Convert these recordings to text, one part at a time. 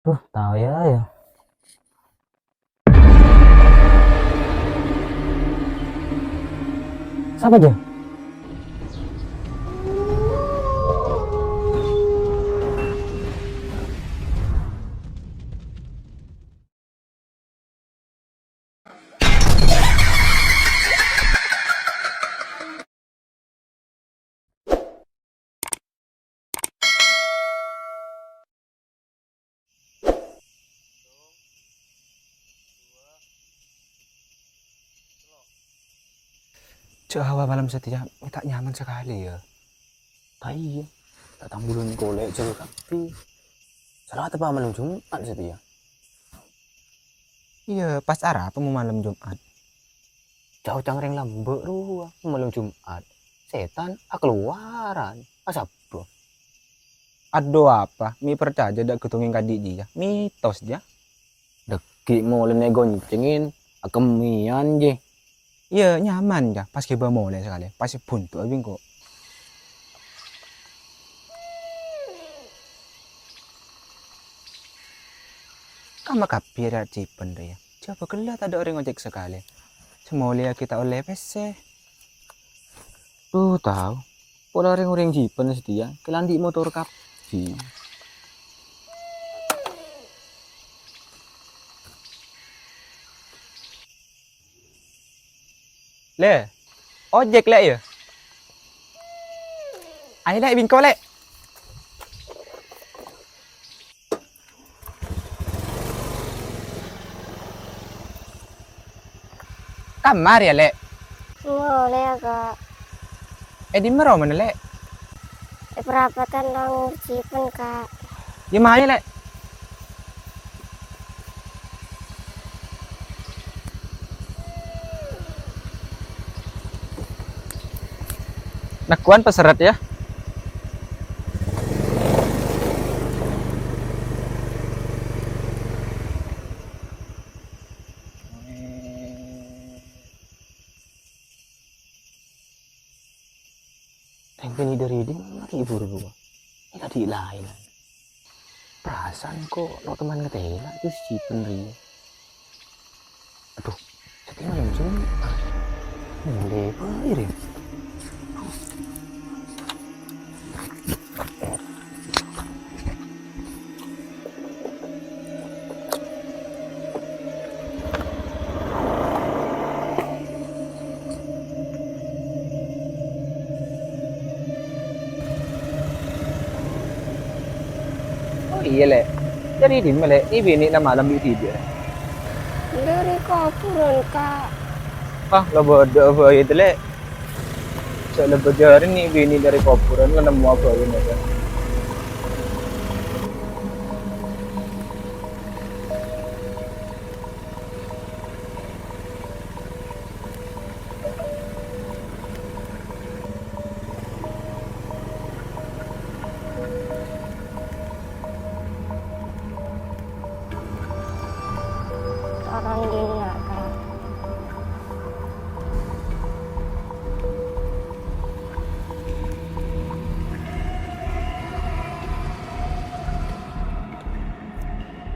Tahu ya ya. Siapa aja? Cek hawa malam setia, tak nyaman sekali ya. Tak iya. Datang bulan golek jauh tapi salah apa malam Jumat setia. Iya, pas arah apa mau malam Jumat. Jauh cangring lambek ruah malam Jumat. Setan keluaran. Asap bro. Ado apa? Mi percaya dak ketungin kadik dia. Mitos dia. Deki mau lene goncengin akemian je. Iya, nyaman ya. Pas kita mulai sekali. Pas buntu abing kok. Kama kapir ya cipen dia. Coba kelihatan ada orang ojek sekali. Semua kita oleh PC. Tahu. Pola orang jipen setia. Kelandi motor kapi. Le, ojek le ya. Ayo le bingko le. Kamar ya le. Boleh agak Di mana mana le? perapatan dong cipen kak. Di mana le? Nakuan peseret ya. Ini dari dia lagi buru-buru. Ini tadi lain. Perasaan kok lo teman ngetela itu si penri. Aduh, setia malam Jumat. Mulai air ya. Oh iya le. Jadi di mana le? Ini bini nama malam itu dia. Dari kopuran kak. Ah, lo bodoh apa itu le? Saya lebih jari nih bini dari kopuran lo nemu apa ini ya? Orang gila kak.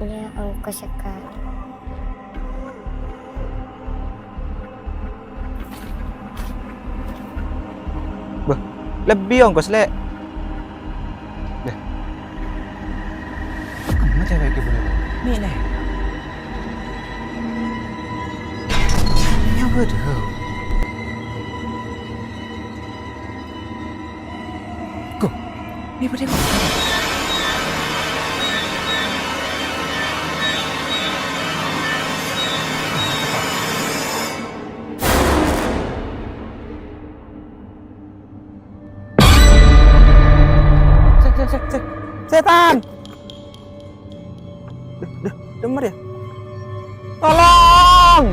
Iya ongkos ya kak. Lebih ongkos le. Deh. Kamu cewek ke boleh. Nih le. Ya bodoh. Kok? Ini pada setan. Denger ya. Tolong.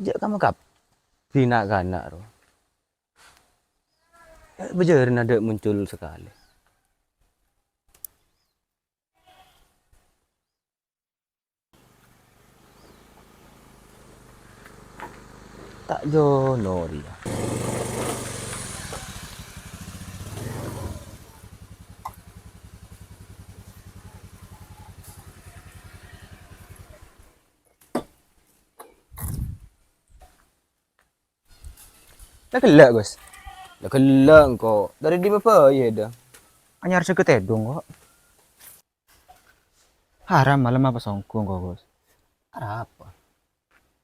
Jak kamu kap bina kana ro. Bejerin ada muncul sekali. Tak jono dia. Dah kelak, Gus. Dah kelak kok. Dari di apa ya dah? Anyar seket edong kok. Haram malam apa songkong kok, Gus? Apa?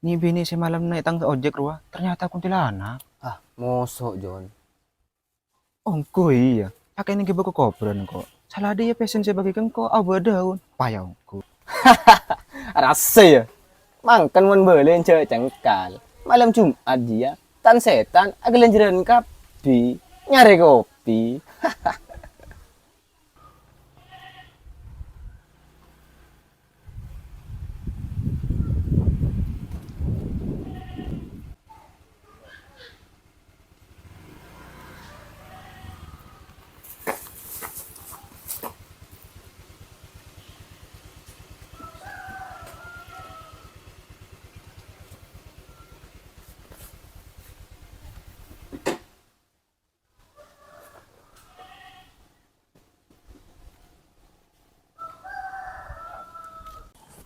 Ni bini semalam naik tangga ojek ruah, ternyata kuntilanak. Ah, mosok John. Ongko iya. Pakai ini ke koperan kok. Salah dia pesen sebagai kengko abu daun. Payah ongko. Rasa ya. Mangkan mon belen cewek cengkal. Malam Jumat dia. Tan setan agak lenjeran kapi. Nyari kopi.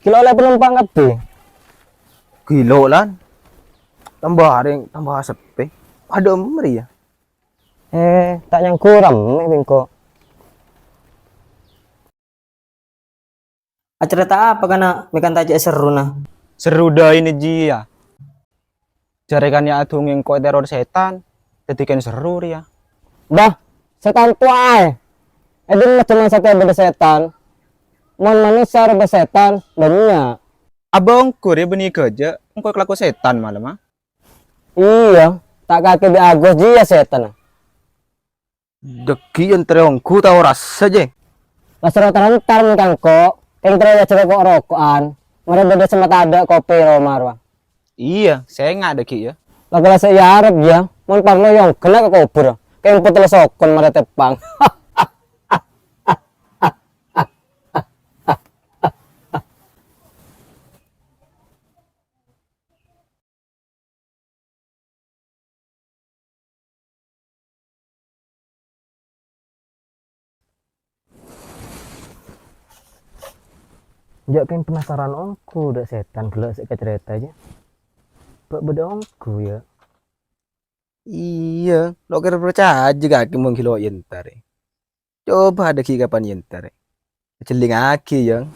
Kilo oleh penumpang kabeh. Kilo lan. Tambah ring, tambah sepi. Ada meri ya. Tak yang kurang bingko. Acara tak apa kana mekan tajak seru nah. Seru dah ini jia. Jarekannya adung yang kau teror setan. Tetikan seru ya. Bah, setan tua Edin macam satu beda setan. Mon manusia reba setan banyak. Abang ya benih kerja. Engkau kelaku setan malam ah. Iya, tak kaki di Agus dia setan. Deki yang terongku tahu rasa je. Pas rotan-rotan kan kok. Yang terlalu cewek kok rokokan. Mereka beda sama ada kopi romar. Iya, saya nggak deki ya. Kalau saya Arab ya, mon parlo yang kena ke kubur. Kayak putel sokon mara tepang. Jak pengen penasaran ongku udah setan gelak sik cerita aja. Bak beda ongku ya. Iya, lo kira percaya aja kaki mau kilo yentar. Coba ada ki kapan yentar. Celing aki yang.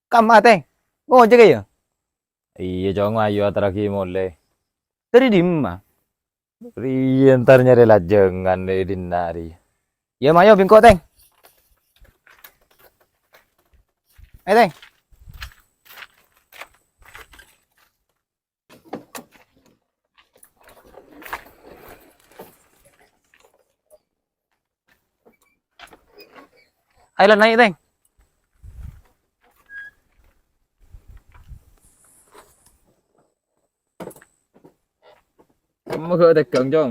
Kamu teng, ngojek ya? Iya, jangan ayo atraki mulai. Dari dimma. Rian ntar nyari lajengan deh dinari. Ya mayo bingko teng. Teng. Ayo lah naik teng. Kamu ke tegang jong.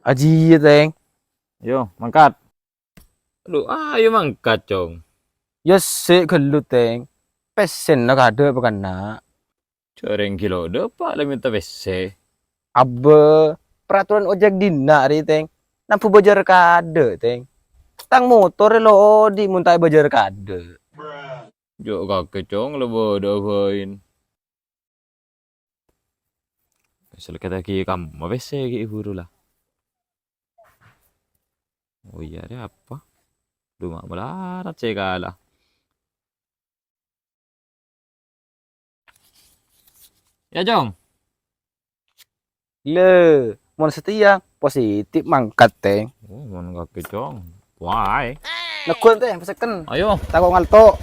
Aji ya teng. Yo, mangkat. Lu ayo mangkat jong. Ya sik gelut teng. Pesen nak ada bukan nak. Coreng kilo depan lah minta WC. Abe peraturan ojek dina hari teng. Nampu bajar kade teng. Tang motor lo di muntai bajar kade. Jo kakek jong lo bodoh koin. Asal kata ki kamu WC ki ibu lah. Oh iya dia apa? Rumah melarat segala. Ya jong. Le, mon setia positif mangkat teng. Oh, mana kakek jong. Why? Nekun teng peseken. Ayo. Takut ngalto.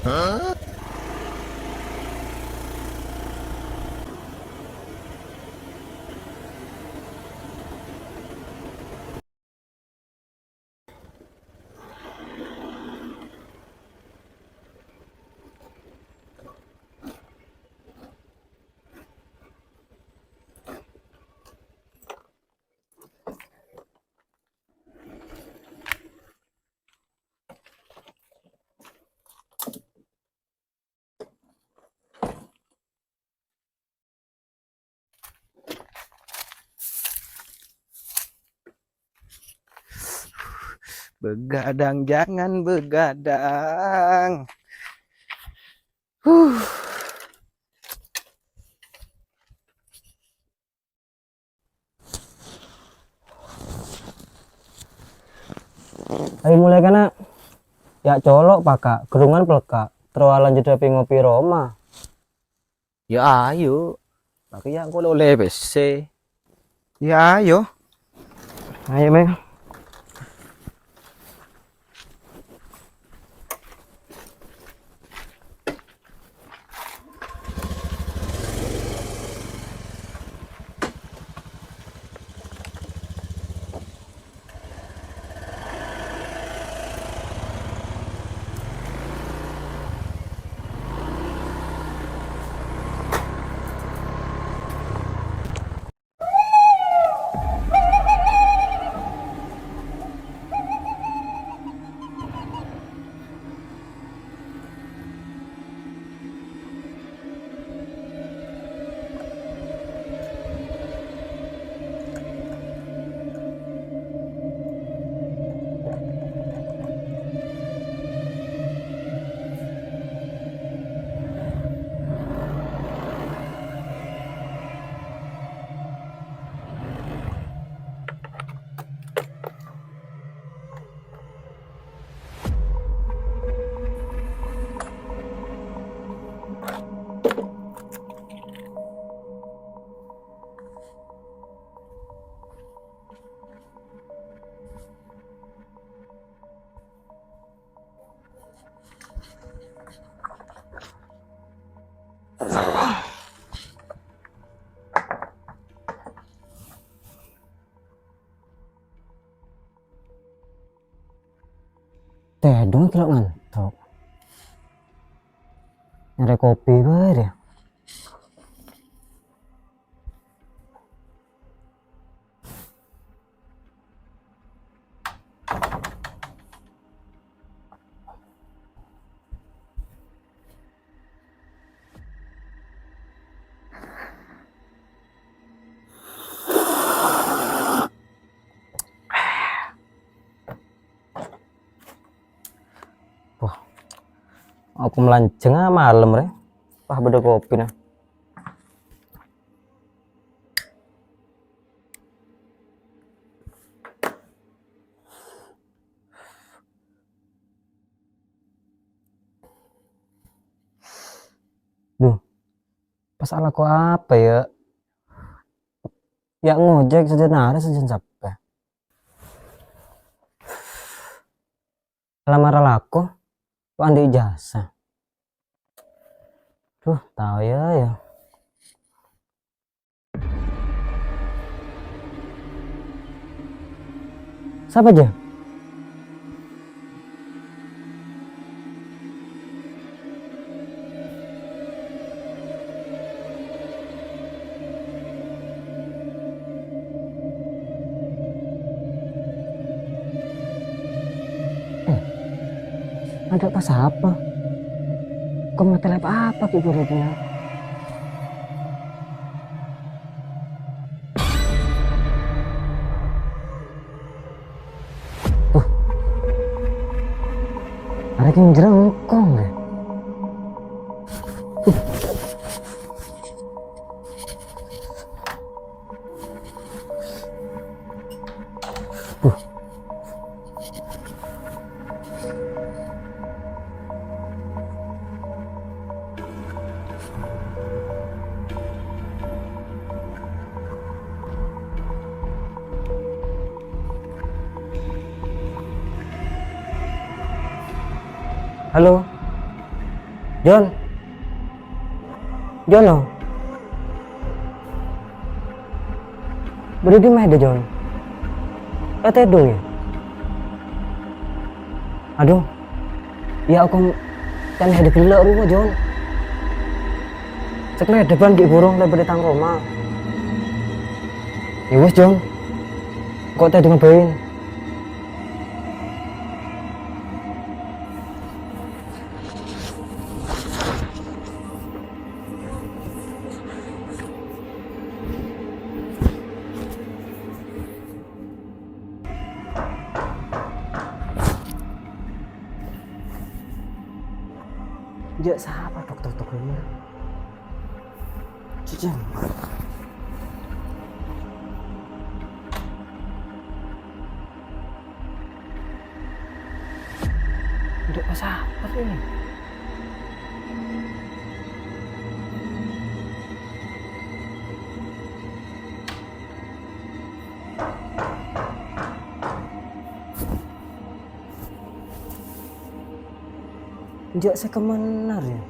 Begadang jangan begadang. Huh. Ayo mulai kana. Ya colok pakak, gerungan pelekak. Terus lanjut tapi ngopi Roma. Ya ayo. Tapi yang kau oleh BC. Ya ayo. Ayo Meng. Teh dong kilo ngantuk. Nyari kopi bae deh. Aku melanceng malam re. Wah beda kopi nah. Duh. Pasal aku apa ya? Ya ngojek sejenak sejen sampai. Lamar laku. Kok anda ijazah? Duh, tahu ya. Siapa aja? Ada pas apa? Kok mati apa ki gurunya? Ada yang jerengkong deh. Halo, John. John, oh. Berarti mah ada John. Kata dong ya. Aduh, ya aku kan ada gila rumah John. Sekarang depan di burung lebar tang Roma. Ya wes John, kok tadi ngapain? Dia siapa dokter ini? Cincin. Udah pas apa sih ini? Dia saya kemana ya?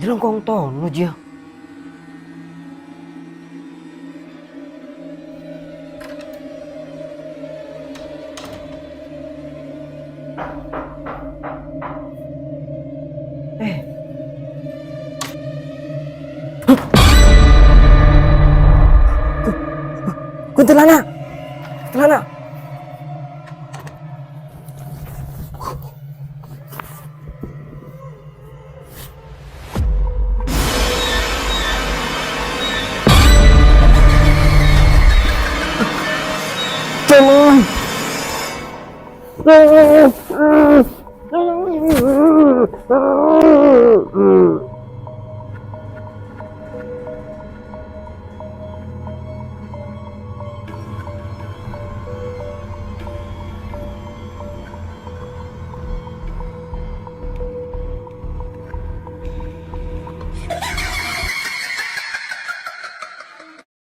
Jelangkong tono dia. Kuntilanak. Kuntilanak. Tolong.